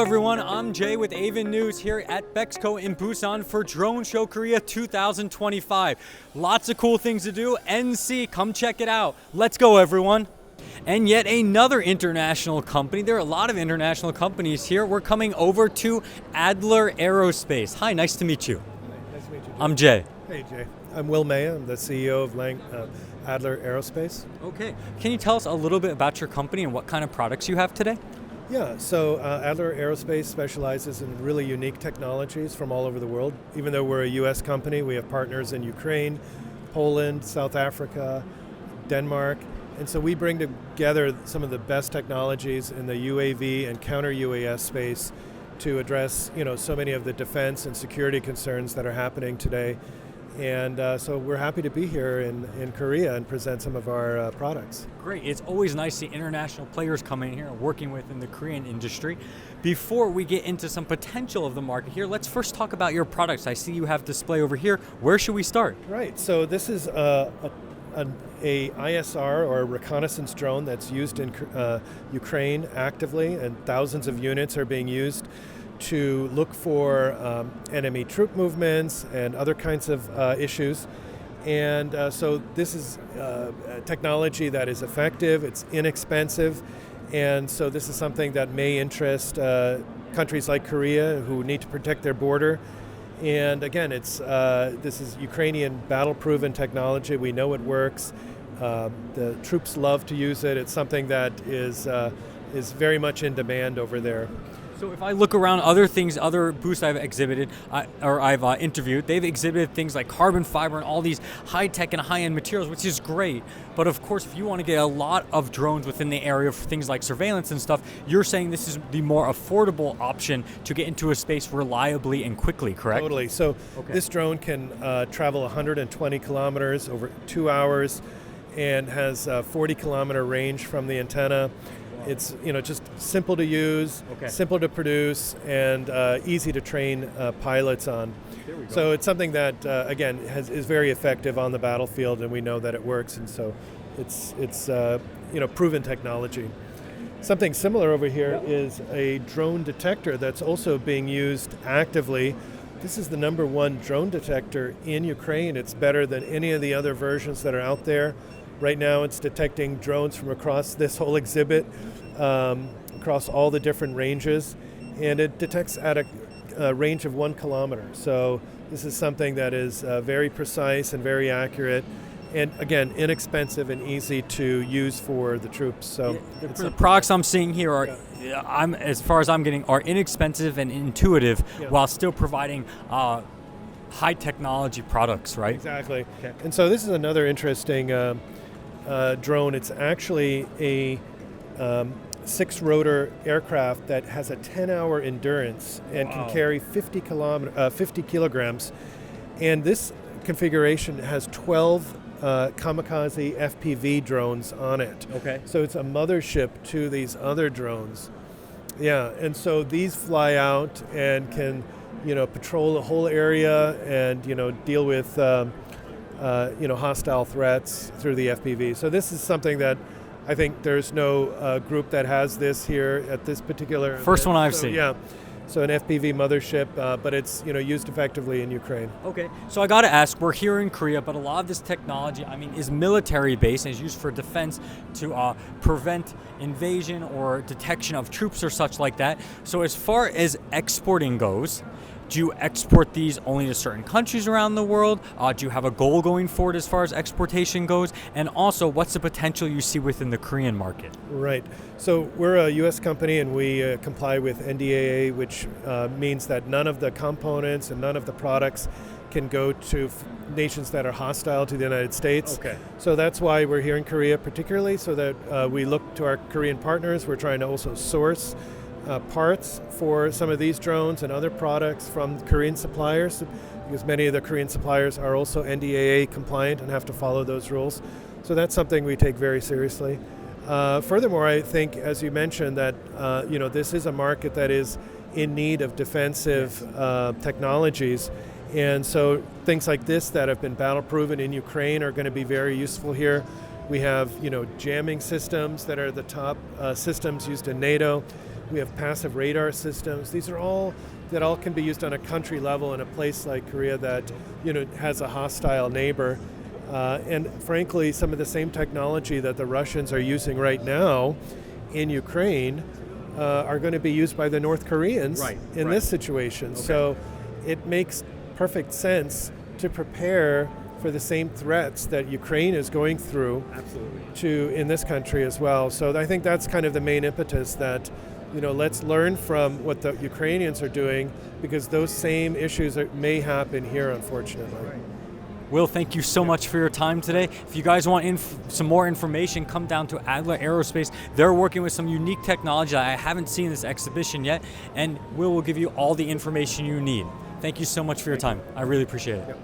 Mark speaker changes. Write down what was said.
Speaker 1: everyone, I'm Jay with Avon News here at Bexco in Busan for Drone-Shokoria 2025. Lots of cool things to do. NC, come check it out. Let's go, everyone. And yet another international company. There are a lot of international companies here. We're coming over to AdlerAerospace. Hi, nice to meet you.
Speaker 2: Nice to meet you, Jay.
Speaker 1: I'm Jay.
Speaker 2: Hey, Jay. I'm Will Maya. I'm the CEO of AdlerAerospace.
Speaker 1: Okay. Can you tell us a little bit about your company and what kind of products you have today?
Speaker 2: Yeah, so AdlerAerospace specializes in really unique technologies from all over the world. Even though we're a U.S. company, we have partners in Ukraine, Poland, South Africa, Denmark. And so we bring together some of the best technologies in the UAV and counter-UAS space to address, so many of the defense and security concerns that are happening today. And so we're happy to be here in Korea and present some of our products.
Speaker 1: Great. It's always nice to see international players coming here and working within the Korean industry. Before we get into some potential of the market here, let's first talk about your products. I see you have display over here. Where should we start?
Speaker 2: Right. So this is an ISR, or reconnaissance drone, that's used in Ukraine actively, and thousands of units are being used to look for enemy troop movements and other kinds of issues. And so this is technology that is effective, it's inexpensive, and so this is something that may interest countries like Korea who need to protect their border. And again, this is Ukrainian battle-proven technology. We know it works. The troops love to use it. It's something that is very much in demand over there.
Speaker 1: So if I look around other booths I've exhibited or I've interviewed, they've exhibited things like carbon fiber and all these high-tech and high-end materials, which is great. But of course, if you want to get a lot of drones within the area for things like surveillance and stuff, you're saying this is the more affordable option to get into a space reliably and quickly, correct?
Speaker 2: Totally. So This drone can travel 120 kilometers over 2 hours and has a 40-kilometer range from the antenna. It's just simple to use, simple to produce, and easy to train pilots on.
Speaker 1: There we go.
Speaker 2: So it's something that again is very effective on the battlefield, and we know that it works. And so it's proven technology. Something similar over here is a drone detector that's also being used actively. This is the #1 drone detector in Ukraine. It's better than any of the other versions that are out there. Right now it's detecting drones from across this whole exhibit, across all the different ranges, and it detects at a range of 1 kilometer. So this is something that is very precise and very accurate, and again, inexpensive and easy to use for the troops. So
Speaker 1: the products I'm seeing here are, as far as I'm getting, are inexpensive and intuitive while still providing high technology products, right?
Speaker 2: Exactly. Okay. And so this is another interesting drone. It's actually a 6-rotor aircraft that has a 10-hour endurance and can carry 50 kilograms. And this configuration has 12 kamikaze FPV drones on it.
Speaker 1: Okay.
Speaker 2: So it's a mothership to these other drones. Yeah, and so these fly out and can, patrol the whole area and, deal with hostile threats through the FPV. So this is something that I think there's no group that has this here at this particular
Speaker 1: First
Speaker 2: event.
Speaker 1: one I've seen.
Speaker 2: Yeah, so an FPV mothership, but it's used effectively in Ukraine.
Speaker 1: Okay, so I got to ask, we're here in Korea, but a lot of this technology, is military based and is used for defense to prevent invasion or detection of troops or such like that. So as far as exporting goes, do you export these only to certain countries around the world? Do you have a goal going forward as far as exportation goes? And also, what's the potential you see within the Korean market?
Speaker 2: Right. So we're a U.S. company, and we comply with NDAA, which means that none of the components and none of the products can go to nations that are hostile to the United States.
Speaker 1: Okay.
Speaker 2: So that's why we're here in Korea particularly, so that we look to our Korean partners. We're trying to also source parts for some of these drones and other products from Korean suppliers, because many of the Korean suppliers are also NDAA compliant and have to follow those rules. So that's something we take very seriously. Furthermore, I think, as you mentioned, that this is a market that is in need of defensive technologies. And so things like this that have been battle-proven in Ukraine are going to be very useful here. We have, jamming systems that are the top systems used in NATO. We have passive radar systems. These are all can be used on a country level in a place like Korea that, has a hostile neighbor. And frankly, some of the same technology that the Russians are using right now in Ukraine are going to be used by the North Koreans in this situation. Okay. So it makes perfect sense to prepare for the same threats that Ukraine is going through in this country as well. So I think that's kind of the main impetus that, let's learn from what the Ukrainians are doing, because those same issues may happen here, unfortunately.
Speaker 1: Will, thank you so much for your time today. If you guys want some more information, come down to Adler Aerospace. They're working with some unique technology that I haven't seen in this exhibition yet, and Will give you all the information you need. Thank you so much for your time. I really appreciate it.